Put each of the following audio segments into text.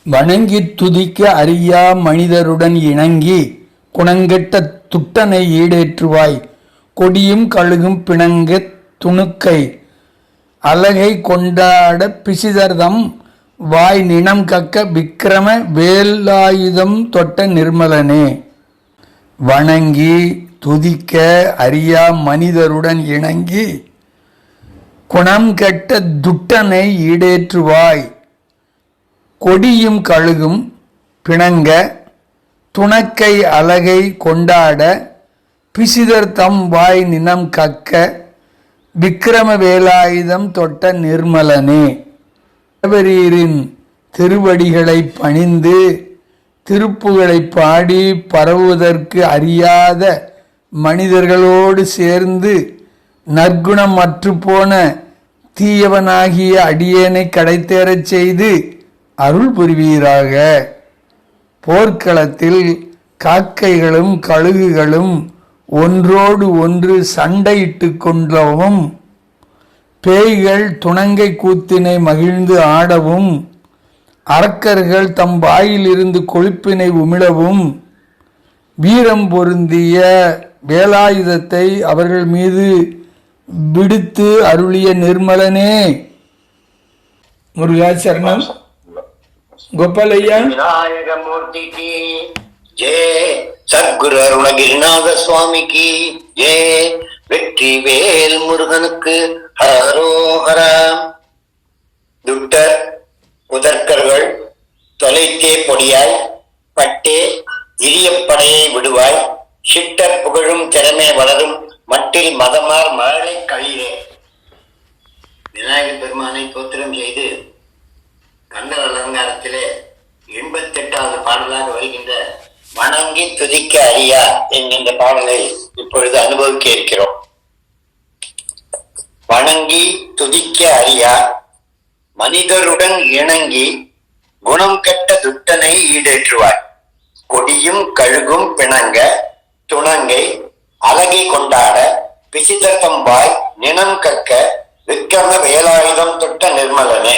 வணங்கித் துதிக்க அறியா மனிதருடன் இணங்கி குணங்கெட்ட துட்டனை ஈடேற்றுவாய். கொடியும் கழுகும் பிணங்கத் துணுக்கை அலகை கொண்டாடப் பிசிதர்தம் வாய் நிணம் கக்க விக்கிரம வேலாயுதம் தொட்ட நிர்மலனே. வணங்கி துதிக்க அறியா மனிதருடன் இணங்கி குணம் கெட்ட துட்டனை ஈடேற்றுவாய். கொடியும் கழுகும் பிணங்க துணக்கை அலகை கொண்டாட பிசிதர் தம் வாய் நினம் கக்க விக்கிரம வேலாயுதம் தொட்ட நிர்மலனே. தேவரீரின் திருவடிகளை பணிந்து திருப்புகளை பாடி பரவுவதற்கு அறியாத மனிதர்களோடு சேர்ந்து நற்குணம் அற்றுப்போன தீயவனாகிய அடியேனை கடைத்தேறச் செய்து அருள் புரிவீராக. போர்க்களத்தில் காக்கைகளும் கழுகுகளும் ஒன்றோடு ஒன்று சண்டையிட்டு கொண்டவும், பேய்கள் துணங்கை கூத்தினை மகிழ்ந்து ஆடவும், அரக்கர்கள் தம் வாயிலிருந்து கொழுப்பினை உமிழவும், வீரம் பொருந்திய வேலாயுதத்தை அவர்கள் மீது விடுத்து அருளிய நிர்மலனே. முருகாச்சரணம். கோபாலையா. விநாயகமூர்த்திக்கு ஜெய, சத்குரு அருணகிரிநாத சுவாமிக்கு ஜெய, வெற்றி வேல் முருகனுக்கு ஹரோஹரா. துட்டர் உதர்க்கர்கள் தொலைத்தே பொடியாய் பட்டே இரியப்படையை விடுவாய். சிட்டர் புகழும் திறமே வளரும் மட்டில் மதமார் மழை கழியே. விநாயகர் பெருமானை தோத்திரம் செய்து கந்தர் அலங்காரத்திலே 88வது பாடலாக வருகின்ற வணங்கி துதிக்க அறியா என்கின்ற பாடலை இப்பொழுது அனுபவிக்க இருக்கிறோம். வணங்கி துதிக்க அறியா மனிதருடன் இணங்கி குணம் கெட்ட துட்டனை ஈடேற்றுவாய். கொடியும் கழுகும் பிணங்க துணங்கை அலகை கொண்டாட பிசிதத்தம்பாய் நினம் கக்க விக்கிரம வேலாயுதம் தொட்ட நிர்மலனே.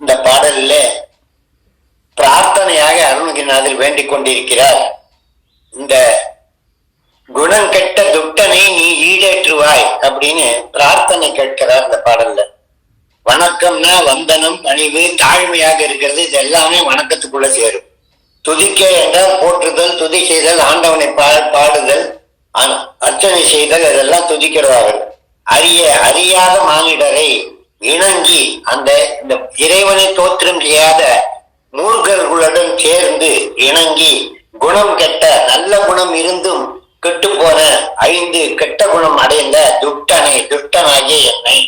இந்த பாடலில் பிரார்த்தனையாக அருணகிரிநாதர் வேண்டிக் கொண்டிருக்கிறார். இந்த குணம் கெட்ட துட்டனை நீ ஈடேற்றுவாய் அப்படின்னு பிரார்த்தனை கேட்கிறார் இந்த பாடல்ல. வணக்கம்னா வந்தனம், பணிவு, தாழ்மையாக இருக்கிறது. இது எல்லாமே வணக்கத்துக்குள்ள சேரும். துதிக்க என்றால் போற்றுதல், துதி செய்தல், ஆண்டவனை பாடுதல், அர்ச்சனை செய்தல், இதெல்லாம் துதிக்கிறதாகும். அறியாத மானிடரை இணங்கி அந்த இறைவனை தோற்றம் செய்யாத மூர்க்கர்களுடன் சேர்ந்து இணங்கி குணம் கெட்ட, நல்ல குணம் இருந்தும் கெட்டு போன 5 கெட்ட குணம் அடைந்த துட்டனாகிய என்னை,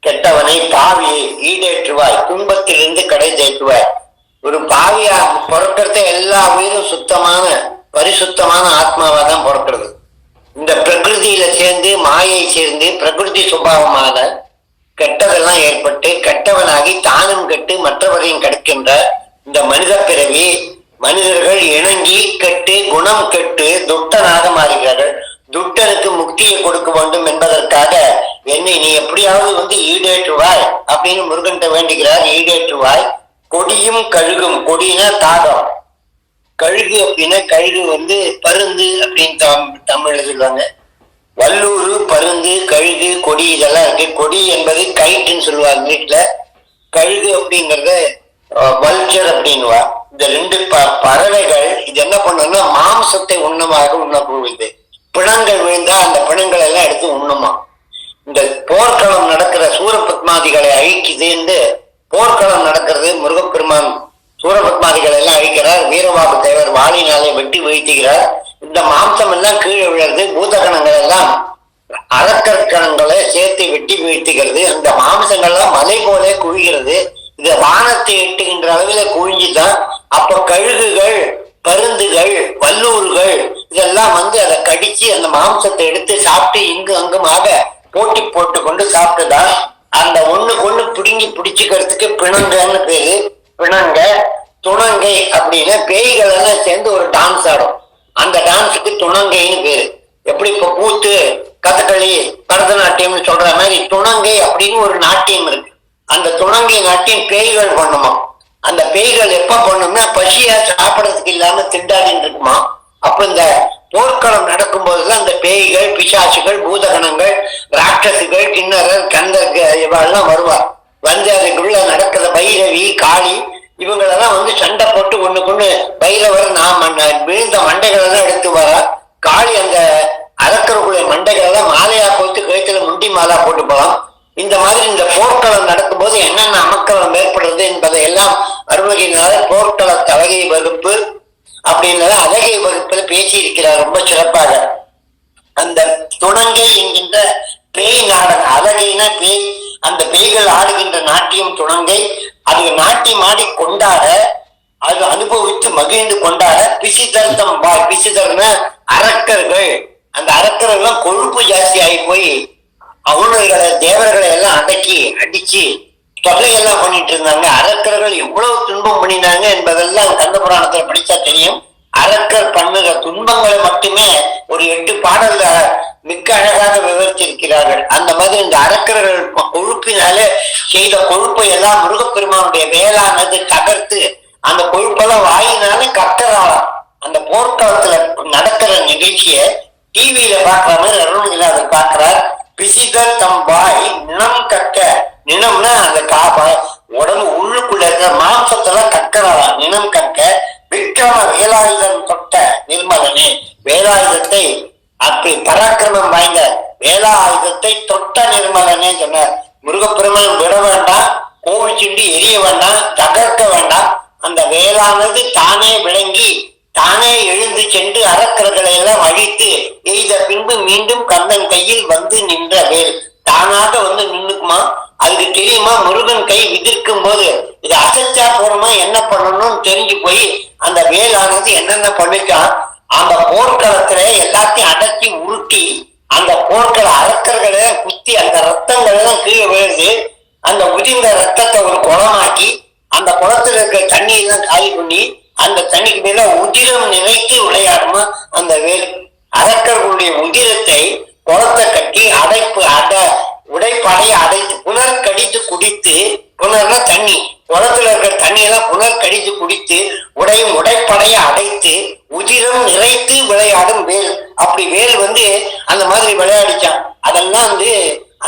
கெட்டவனை பாவியை ஈடேற்றுவாய். துன்பத்திலிருந்து கடை தேற்றுவாய். ஒரு பாவியா பிறக்கிறத எல்லா உயிரும் சுத்தமான பரிசுத்தமான ஆத்மாவா தான் பிறக்கிறது. இந்த பிரகிருதியில சேர்ந்து மாயை சேர்ந்து பிரகிருதி சுபாவமான கெட்டதெல்லாம் ஏற்பட்டு கெட்டவனாகி தானும் கெட்டு மற்றவரையும் கெடுக்கின்ற இந்த மனித பிறவி, மனிதர்கள் இணங்கி கெட்டு குணம் கெட்டு துட்டனாக மாறுகிறார்கள். துட்டனுக்கு முக்தியை கொடுக்க வேண்டும் என்பதற்காக என்னை நீ எப்படியாவது ஈடேற்றுவாய் அப்படின்னு முருகன்ட்ட வேண்டுகிறார். ஈடேற்றுவாய். கொடியும் கழுகும், கொடினா தாகம், கழுகு அப்படின்னா கழுகு பருந்து அப்படின்னு தமிழ்ல சொல்லுவாங்க. வல்லூரு, பருந்து, கழுகு, கொடி இதெல்லாம் இருக்கு. கொடி என்பது கைட்டுன்னு சொல்லுவாங்க வீட்டுல. கழுகு அப்படிங்கறத வல்ச்சர் அப்படின்வா. இந்த 2 பறவைகள் இது என்ன பண்ணுன்னா மாம்சத்தை உண்ணக்கூடியது. பிணங்கள் விழுந்தா அந்த பிணங்கள் எல்லாம் எடுத்து உண்ணுமா. இந்த போர்க்களம் நடக்கிற சூரபத்மாதிகளை அழிக்குது. போர்க்களம் நடக்கிறது. முருகப்பெருமான் சூரபத்மாதிகளை எல்லாம் அழிக்கிறார். வீரபாபு தேவர் வாளினாலே வெட்டி வீழ்த்துகிறார். இந்த மாம்சம் எல்லாம் கீழே விழுறது. பூதகணங்கள் எல்லாம் அரக்கற்கணங்களை சேர்த்து வெட்டி வீழ்த்துகிறது. அந்த மாம்சங்கள்லாம் மலை போல குவிகிறது. இந்த வானத்தை எட்டுகின்ற அளவில் குவிஞ்சுதான். அப்ப கழுகுகள், பருந்துகள், வல்லூர்கள் இதெல்லாம் அதை கடிச்சு அந்த மாம்சத்தை எடுத்து சாப்பிட்டு இங்கு அங்குமாக போட்டி போட்டு கொண்டு சாப்பிட்டுதான் அந்த ஒண்ணு பிடுங்கி பிடிச்சுக்கிறதுக்கு பிணங்கன்னு பேரு. பிணங்க துணங்கை அப்படின்னு பேய்கள் எல்லாம் சேர்ந்து ஒரு டான்ஸ் ஆடும். அந்த டான்ஸுக்கு துணங்கைன்னு பேரு. எப்படி இப்ப கூத்து, கதகளி, பரதநாட்டியம்னு சொல்ற மாதிரி துணங்கை அப்படின்னு ஒரு நாட்டியம் இருக்கு. அந்த துணங்கை நாட்டின் பேய்கள் பண்ணுமா. அந்த பேய்கள் எப்ப பண்ணும்னா பசியா சாப்பிடறதுக்கு இல்லாம திண்டாடின்னு இருக்குமா. அப்ப இந்த போர்க்களம் நடக்கும் போதுதான் அந்த பேய்கள், பிசாசுகள், பூதகணங்கள், ராட்சசுகள், கிண்ணறர், கந்தர் இவெல்லாம் வருவார். வந்து அதுக்குள்ள நடக்கிற பைரவி, காளி இவங்களெல்லாம் வந்து சண்டை போட்டு ஒண்ணுக்குன்னு பைரவர் விழுந்த மண்டைகளை தான் எடுத்து வரா. காளி அந்த அரக்கருக்குள்ள மண்டைகளை தான் மாலையா போட்டு கழுத்துல முண்டி மாலா போட்டு போகலாம். இந்த மாதிரி இந்த போர்க்களம் நடக்கும்போது என்னென்ன அமக்களம் ஏற்படுறது என்பதை எல்லாம் அருள்வகையினால போர்க்கள தலகை வகுப்பு அப்படின்றத அழகை வகுப்புல பேசி இருக்கிறார் ரொம்ப சிறப்பாக. அந்த துணங்கை என்கின்ற பேய் நாடகம், அழகைனா பேய், அந்த பேய்கள் ஆடுகின்ற நாட்டியம் துணங்கை. அது நாட்டியம் ஆடி கொண்டாட, அது அனுபவித்து மகிழ்ந்து கொண்டாட பிசிதர்த்தம் பாய். பிசிதர்னா அரக்கர்கள். அந்த அரக்கர்கள் கொழுப்பு ஜாஸ்தி ஆகி போய் அவனுகளை தேவர்களை எல்லாம் அடக்கி அடிச்சு தொல்லையெல்லாம் பண்ணிட்டு இருந்தாங்க. அரக்கர்கள் எவ்வளவு துன்பம் பண்ணினாங்க என்பதெல்லாம் கந்த புராணத்துல படிச்சா தெரியும். அரக்கர் பண்ணுகிற துன்பங்களை மட்டுமே ஒரு 8 பாடல்ல மிக்க அழகாக விவரித்திருக்கிறார்கள். அந்த மாதிரி இந்த அரக்கர்கள் கொழுப்பினாலே செய்த கொழுப்பை எல்லாம் முருகப்பெருமானுடைய வேளானது தகர்த்து அந்த கொழுப்பெல்லாம் வாயினால கக்கறாளாம். அந்த போர்க்களத்துல நடக்கிற நிகழ்ச்சிய டிவியில பாக்குற மாதிரி அருள்நாதர் பார்க்கிறார். பிசிதர் தம்பாய் நினம் கக்க. நினம்னா அந்த உடம்பு உள்ளுக்குள்ள இருக்கிற மாம்சத்தெல்லாம் கக்கறாளாம். நினம் கக்க. விக்ரம வேலாயுதம் தொட்ட நிர்மலனே. வேலாயுதத்தை அப்படி பராக்கிரமம் வாய்ந்த வேலாயுதத்தை தொட்ட நிர்மலனே சொன்னார். முருகப்பெருமான் விட வேண்டாம், கோவில் சிண்டி எரிய வேண்டாம், தகர்க்க வேண்டாம். அந்த வேளானது தானே விளங்கி தானே எழுந்து சென்று அரக்கர்களை எல்லாம் அழித்து எய்த பின்பு மீண்டும் கண்ணன் கையில் வந்து நின்ற வேல் தானாக வந்து நின்னுக்குமா. அதுக்கு தெரியுமா முருகன் கை விதிர்க்கும் போது இது அசைச்சா போறோமா என்ன பண்ணணும்னு தெரிஞ்சு போய் அந்த வேலானது என்னென்ன பண்ணிட்டான். அந்த போர்க்களத்துல எல்லாத்தையும் அடக்கி உருட்டி அந்த போர்க்கள அரக்கர்களை குத்தி அந்த ரத்தங்கள் எல்லாம் கீழே விழுது. அந்த உதிர்ந்த ரத்தத்தை ஒரு குளமாக்கி அந்த குளத்துல இருக்கிற தண்ணியெல்லாம் காலி பண்ணி அந்த தண்ணிக்கு மேல உதிரம் நினைத்து விளையாடுமா அந்த வேல். அரக்கர்களுடைய உதிரத்தை குளத்தை கட்டி உடைப்படைய அடைத்து புனர் கடித்து குடித்து, புனர்னா தண்ணி, குளத்துல இருக்கிற தண்ணியெல்லாம் புனர் கடித்து குடித்து உடைப்படைய அடைத்து உதிரம் நிறைத்து விளையாடும் வேல். அப்படி வேல் வந்து அந்த மாதிரி விளையாடிச்சான். அதெல்லாம் வந்து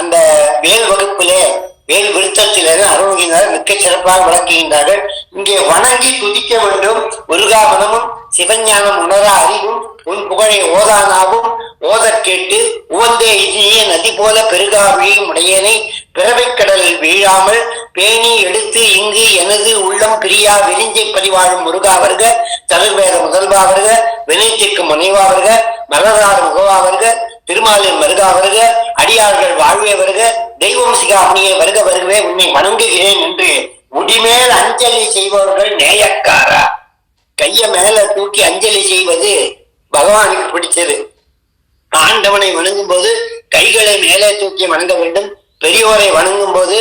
அந்த வேல் வகுப்பிலே வேல் விருத்தத்திலே அருள்கின்றார் மிக்க சிறப்பாக விளக்குகின்றார்கள். இங்கே வணங்கி துதிக்க வேண்டும். முருகாமனமும் சிவஞானம் உணரா அறிவும் உன் புகழை ஓதானாவும் ஓத கேட்டு உவந்தே இதிலேயே நதி போல பெருகாவிழியும் உடையனை பிறவைக்கடலில் வீழாமல் பேணி எடுத்து இங்கு எனது உள்ளம் பிரியா விரிஞ்சை பதிவாழும் முருகாவர்க தருவேத முதல்வாவர்க வினைத்திற்கு முனைவாவர்க மலராறு முகவாவர்க திருமாலின் மருகாவர்க அடியார்கள் வாழ்வே வருக தெய்வம் சிகாமணியை வருக வருகவே உன்னை வணங்குகிறேன் என்று முடிமேல் அஞ்சலி செய்பவர்கள் நேயக்காரா. கைய மேல தூக்கி அஞ்சலி செய்வது பகவானுக்கு பிடிச்சது. ஆண்டவனை வணங்கும் போது கைகளை மேலே தூக்கி வணங்க வேண்டும். பெரியோரை வணங்கும் போது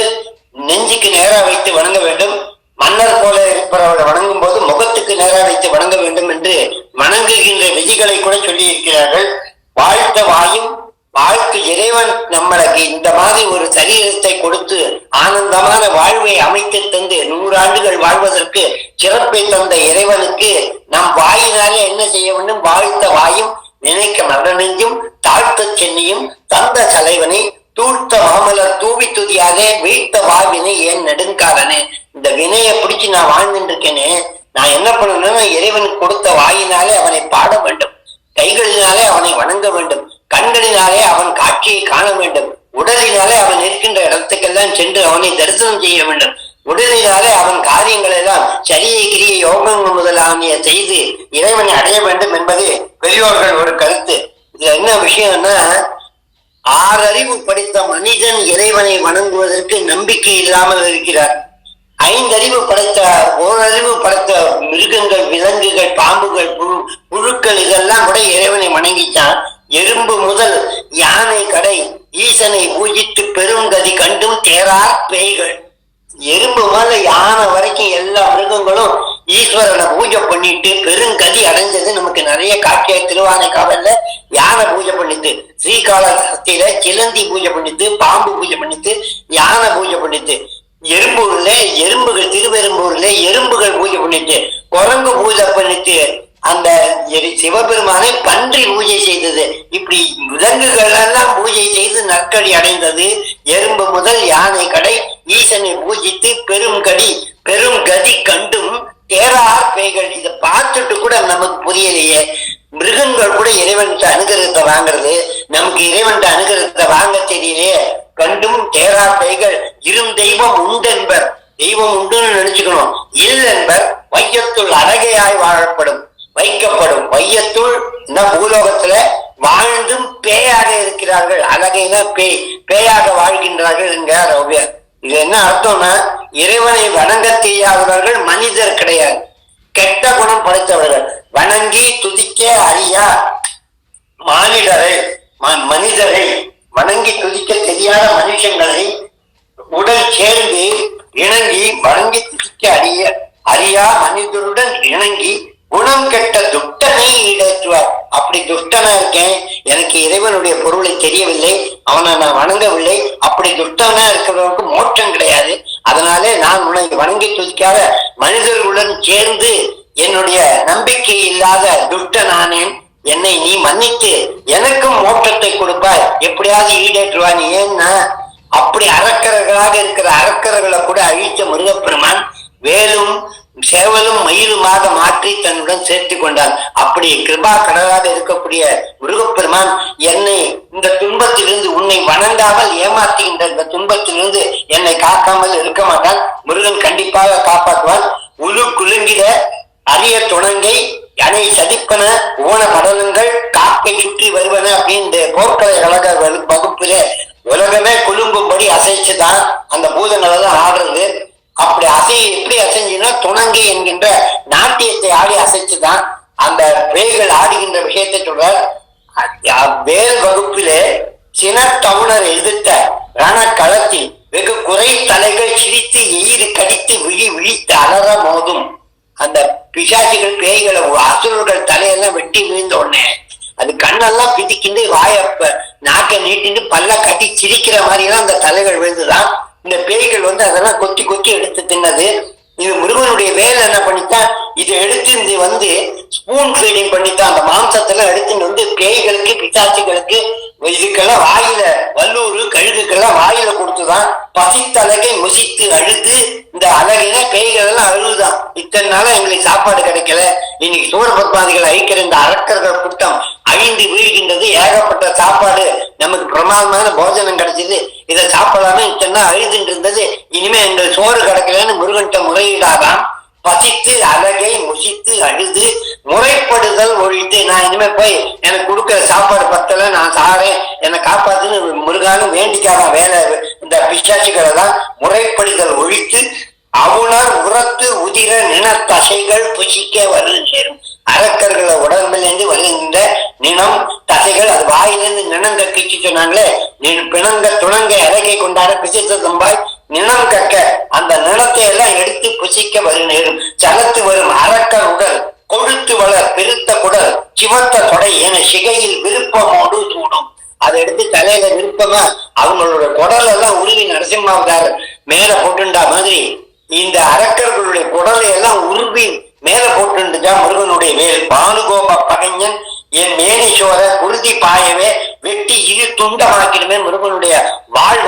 நெஞ்சுக்கு நேரா வைத்து வணங்க வேண்டும். மன்னர் போல இருப்பவர்களை வணங்கும் போது முகத்துக்கு நேரா வைத்து வணங்க வேண்டும் என்று வணங்குகின்ற விதிகளை கூட சொல்லி இருக்கிறார்கள். வாழ்த்த வாயும் வாழ்த்து இறைவன் நம்மளுக்கு இந்த மாதிரி ஒரு சரீரத்தை கொடுத்து ஆனந்தமான வாழ்வை அமைத்து தந்து 100 ஆண்டுகள் வாழ்வதற்கு சிறப்பை தந்த இறைவனுக்கு நம் வாயினாலே என்ன செய்ய வேண்டும்? வாழ்த்த வாயும் நினைக்க மரணெஞ்சும் தாழ்த்த சென்னியும் தந்த தலைவனை தூழ்த்த மாமலர் தூவி துதியாதே வீழ்த்த வாழ்வினை ஏன் நெடுங்காலனே. இந்த வினையை பிடிச்சு நான் வாழ்ந்துட்டு இருக்கேனே, நான் என்ன பண்ணணும்னா இறைவனுக்கு கொடுத்த வாயினாலே அவனை பாட வேண்டும், கைகளினாலே அவனை வணங்க வேண்டும், கண்களினாலே அவன் காட்சியை காண வேண்டும், உடலினாலே அவன் இருக்கின்ற இடத்துக்கெல்லாம் சென்று அவனை தரிசனம் செய்ய வேண்டும், உடலினாலே அவன் காரியங்கள் எல்லாம் சரியை கிரிய யோகங்கள் முதலான செய்து இறைவனை அடைய வேண்டும் என்பது பெரியோர்கள் ஒரு கருத்து. இதுல என்ன விஷயம்னா 6 அறிவு படித்த மனிதன் இறைவனை வணங்குவதற்கு நம்பிக்கை இல்லாமல் இருக்கிறார். 5 அறிவு படைத்த 1 அறிவு படைத்த மிருகங்கள், விலங்குகள், பாம்புகள், புழுக்கள் இதெல்லாம் கூட இறைவனை வணங்கிச்சான். எறும்பு முதல் யானை கடை ஈசனை பூஜித்து பெருங்கதி கண்டும் தேரார் பேய்கள். எறும்பு முதல்ல யானை வரைக்கும் எல்லா மிருகங்களும் ஈஸ்வரனை பூஜை பண்ணிட்டு பெருங்கதி அடைஞ்சது நமக்கு நிறைய காட்டிய. திருவானைக்காவல்ல யானை பூஜை பண்ணிட்டு, ஸ்ரீகாளஹஸ்தியில சிலந்தி பூஜை பண்ணிட்டு, பாம்பு பூஜை பண்ணிட்டு, யானை பூஜை பண்ணிட்டு. எறும்பூர்ல எறும்புகள், திருவெரும்பூர்ல எறும்புகள் பூஜை பண்ணிட்டு, குரங்கு பூஜை பண்ணிட்டு, அந்த சிவபெருமானை பன்றி பூஜை செய்தது. இப்படி விலங்குகள் எல்லாம் பூஜை செய்து நற்கடி அடைந்தது. எறும்பு முதல் யானை கடை ஈசனை பூஜித்து பெரும் கதி கண்டும் தேரார் பேய்கள். இதை பார்த்துட்டு கூட நமக்கு புரியலையே. மிருகங்கள் கூட இறைவன்கிட்ட அனுகிரகத்தை வாங்குறது, நமக்கு இறைவன்கிட்ட அனுகிரகத்தை வாங்க தெரியலையே. கண்டும் தேரா பேய்கள் இரும் தெய்வம் உண்டென்பர். தெய்வம் உண்டுன்னு நினைச்சுக்கணும். இல்லென்பர் வையத்துள் அழகையாய் வைக்கப்படும். வையத்துள் பூலோகத்துல வாழ்ந்தும் பேயாக இருக்கிறார்கள். அழகைனா பேயாக வாழ்கின்றார்கள் என்கிறார் ஔவையார். இது என்ன அர்த்தம்னா, இறைவனை வணங்க தெரியாதவர்கள் மனிதர் கிடையாது, கெட்ட குணம் படைத்தவர்கள். வணங்கி துதிக்க அறியா மனிதரை வணங்கி துதிக்க தெரியாத மனுஷங்களை உடன் சேர்ந்து இணங்கி வணங்கி துதிக்க அறியா மனிதருடன் இணங்கி குணம் கெட்ட துஷ்டனை ஈடேற்றுவார். அப்படி துஷ்டனா இருக்கேன், எனக்கு இறைவனுடைய பொருளை தெரியவில்லை, அவனை நான் வணங்கவில்லை, அப்படி துஷ்டனா இருக்கிறவனுக்கு மோட்சம் கிடையாது. அதனாலே நான் உன்னை வணங்கி துதிக்காத மனிதர்களுடன் சேர்ந்து என்னுடைய நம்பிக்கை இல்லாத துஷ்டனானேன், என்னை நீ மன்னித்து எனக்கும் மோட்சத்தை கொடுப்பாய், எப்படியாவது ஈடேற்றுவான். ஏன்னா அப்படி அரக்கர்களாக இருக்கிற அரக்கர்களை கூட அழித்த முருகப்பெருமான் வேலும் சேவலும் மயிலுமாக மாற்றி தன்னுடன் சேர்த்து கொண்டான். அப்படி கிருபா கடலாக இருக்கக்கூடிய முருகப்பெருமான் என்னை இந்த துன்பத்திலிருந்து, உன்னை வணங்காமல் ஏமாற்றுகின்ற இந்த துன்பத்திலிருந்து என்னை காக்காமல் இருக்க மாட்டான். முருகன் கண்டிப்பாக காப்பாற்றுவான். உரு குலுங்கிட அரிய துணங்கை அணை சதிப்பன ஓன படலங்கள் காக்கை சுற்றி வருவன அப்படின்னு போர்க்கலை கழக வகுப்புல உலகமே குலுங்கும்படி அசைச்சுதான் அந்த பூதங்களை தான் ஆடுறது. அப்படி எப்படி அசைஞ்சுன்னா, துணங்கி என்கின்ற நாட்டியத்தை ஆடி அசைச்சுதான் அந்த பேய்கள் ஆடுகின்ற விஷயத்தை சொல்றார். வேல் வகுப்பிலே சினத்தவுணர் எதிர்த்த ரணக்களத்தில் வெகு குறை தலைகள் சிரித்து எயிறு கடித்து விழித்து அலற மோதும் அந்த பிசாசிகள் பேய்களை அசுரர்கள் தலையெல்லாம் வெட்டி விழுந்த உடனே அது கண்ணெல்லாம் பிதிக்கிண்டு வாயப்ப நாக்கை நீட்டிட்டு பல்ல கட்டி சிரிக்கிற மாதிரி எல்லாம் அந்த தலைகள் விழுந்துதான். இந்த பேய்கள் அதெல்லாம் கொத்தி கொத்தி எடுத்து தின்னது. இது முருகனுடைய வேலை என்ன பண்ணித்தான், இதை எடுத்து இது ஸ்பூன் ஃபீடிங் பண்ணித்தான். அந்த மாம்சத்துல எடுத்துட்டு பேய்களுக்கு பிசாசிகளுக்கு இதுக்கெல்லாம் வாயில வல்லூர் கழுகுக்கெல்லாம் வாயில கொடுத்துதான். பசித்தலகை முசித்து அழுது இந்த அழகின பேய்கள் எல்லாம் அழுதுதான். இத்தனை நாளா எங்களுக்கு சாப்பாடு கிடைக்கல, இன்னைக்கு சூரபத்மாதிகள் அழிக்கிற இந்த அரக்கர்கள் கூட்டம் அழிந்து வீழ்கின்றது, ஏகப்பட்ட சாப்பாடு நமக்கு பிரமாதமான போஜனம் கிடைச்சது, இதை சாப்பிடாம இத்தனை நாள் அழுதுட்டு இருந்தது, இனிமே எங்களுக்கு சோறு கிடைக்கலன்னு முருகன்கிட்ட முறையிடாதான். பசித்து அழகை முசித்து அழுது முறைப்படுதல் ஒழித்து, நான் இனிமே போய் எனக்கு கொடுக்கிற சாப்பாடு பத்தல, நான் சாறேன், என்னை காப்பாத்துன்னு முருகானும் வேண்டிக்காதான் வேலை. இந்த பிசாசுகளை தான் முறைப்படுதல் ஒழித்து அவுணர் உரத்து உதிர நினத்தசைகள் புசிக்க வருது சேரும். அரக்கர்களை உடம்பிலிருந்து வருகின்ற நினம் தசைகள், அது வாயிலிருந்து நினங்க கிச்சு சொன்னாங்களே, பிணங்க துணங்க அழகை கொண்டாட பிசித்த தம்பாய் நினம் கக்க அந்த நிலத்தை எல்லாம் எடுத்து புசிக்க வரு நேரும். சலத்து வரும் அரக்கர் உடல் கொழுத்து வளர் பெருத்த குடல் சிவத்த தொடை என சிகையில் விருப்பமோடு சூடும். அதை எடுத்து தலையில விருப்பமா அவங்களோட குடல் எல்லாம் உருவி நரசிம்மாவதார் மேல போட்டுண்டா மாதிரி இந்த அரக்கர்களுடைய குடலை எல்லாம் உருவி மேல போட்டுண்டா முருகனுடைய வேல். பானுகோப பகைஞன் என் மேனீஸ்வர குருதி பாயவே வெட்டி இரு துண்டமாக்கிடுமே. முருகனுடைய வாழ்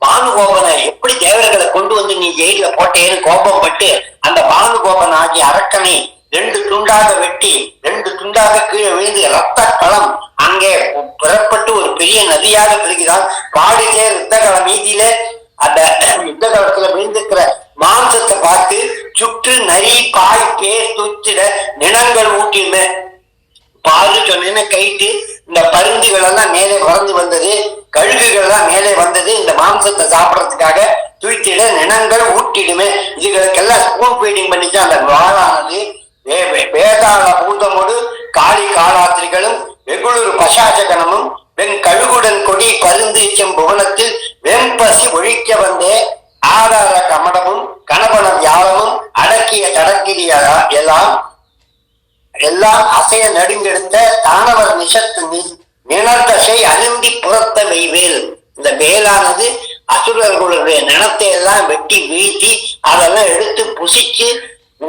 பானுகோபனை எப்படி தேவர்களை கொண்டு நீ ஜெயில போட்டேன்னு கோபம் பட்டு அந்த பானுகோபன் ஆகிய அரக்கனை 2 துண்டாக வெட்டி 2 துண்டாக கீழே விழுந்து ரத்த களம் அங்கே புறப்பட்டு ஒரு பெரிய நதியாக பிரிகிறான். பாடிலே யுத்தகல மீதியில அந்த யுத்த காலத்துல விழுந்திருக்கிற மாம்சத்தை பார்த்து சுற்று நரி பாய் பேர் தூச்சிட நிலங்கள் ஊட்டியுமே. பாரு சொன்ன கைட்டு இந்த பருந்துகள் எல்லாம் மேலே வளர்ந்து வந்தது, கழுகுகள் எல்லாம் மேலே வந்தது, இந்த மாம்சத்தை சாப்பிடறதுக்காக தூய்த்திட நினங்கள் ஊட்டிடுமே. இதுகளுக்கெல்லாம் ஸ்பூன் ஃபீடிங் பண்ணிட்டு அந்த வாழானது வேதாள பூதமோடு காளி காலாத்திரிகளும் வெகுளூர் பசாசகனமும் வெண் கழுகுடன் கொடி பருந்து புவனத்தில் வெம்பசி ஒழிக்க வந்தே ஆதார கமடமும் கணவன வியாழமும் அடக்கிய தடக்கிரி எல்லாம் அசைய நடுங்கெடுத்த தானவர் நிஷத்து நினர்தசை அருந்தி புறத்த மெய்வேல். இந்த வேலானது அசுரர்களுடைய நிலத்தை எல்லாம் வெட்டி வீழ்த்தி அதெல்லாம் எடுத்து புசிச்சு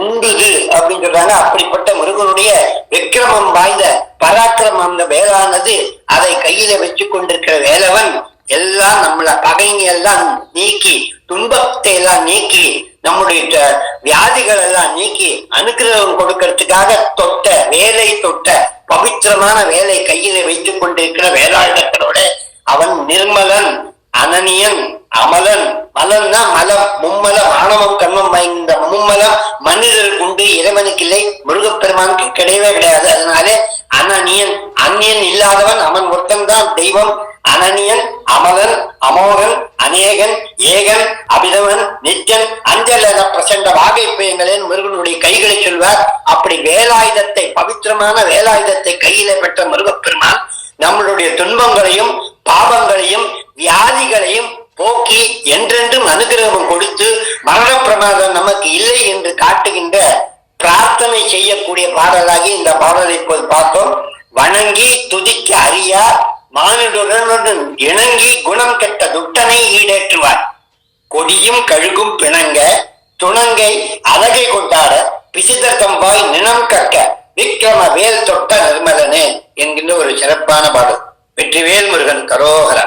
உண்டுது அப்படின்னு சொல்றாங்க. அப்படிப்பட்ட முருகனுடைய விக்கிரமம் வாய்ந்த பராக்கிரமம் அந்த வேலானது அதை கையில வச்சு கொண்டிருக்கிற வேலவன் எல்லாம் நம்மள பகைங்க எல்லாம் நீக்கி, துன்பத்தை எல்லாம் நீக்கி, நம்முடைய வியாதிகள் எல்லாம் நீக்கி அனுகிரகம் கொடுக்கறதுக்காக தொட்ட வேலை, தொட்ட பவித்திரமான வேலை கையில வைத்துக் கொண்டிருக்கிற வேலாயுதத்தோட அவன் நிர்மலன், அனனியன், அமலன். மலன்னா மலம், மும்மலம், ஆணவம் கர்மம் வாய்ந்த மும்மலம் மனிதருக்கு உண்டு, இறைவனுக்கு இல்லை, முருகப்பெருமானுக்கு கிடையவே கிடையாது. அதனாலே அனனியன், அந்நியன் இல்லாதவன் அவன் ஒருத்தன் தான் தெய்வம். அனனியன், அமலன், அமோகன், அநேகன், ஏகன், அபிதவன், நித்யன், அஞ்சல் என பிரசண்ட வாகைப்பயங்களேன் முருகனுடைய கைகளை சொல்வார். அப்படி வேலாயுதத்தை, பவித்திரமான வேலாயுதத்தை கையில பெற்ற முருகப்பெருமான் நம்மளுடைய துன்பங்களையும் பாவங்களையும் வியாதிகளையும் போக்கி என்றென்றும் அனுகிரகம் கொடுத்து மரண பிரமாதம் நமக்கு இல்லை என்று காட்டுகின்ற பிரார்த்தனை செய்யக்கூடிய பாடலாகி இந்த பாடலை இப்போது பார்த்தோம். வணங்கி துதிக்க அறியா மானிடருடன் இணங்கி குணம் கெட்ட துட்டனை ஈடேற்றுவார். கொடியும் கழுகும் பிணங்க துணங்கை அழகை கொண்டாட பிசிதர்த்தம் வாய் நினம் கக்க விக்ரம வேல் தொட்ட நிர்மலனே என்கின்ற ஒரு சிறப்பான பாடல். வெற்றிவேல் முருகன் கரோகரா.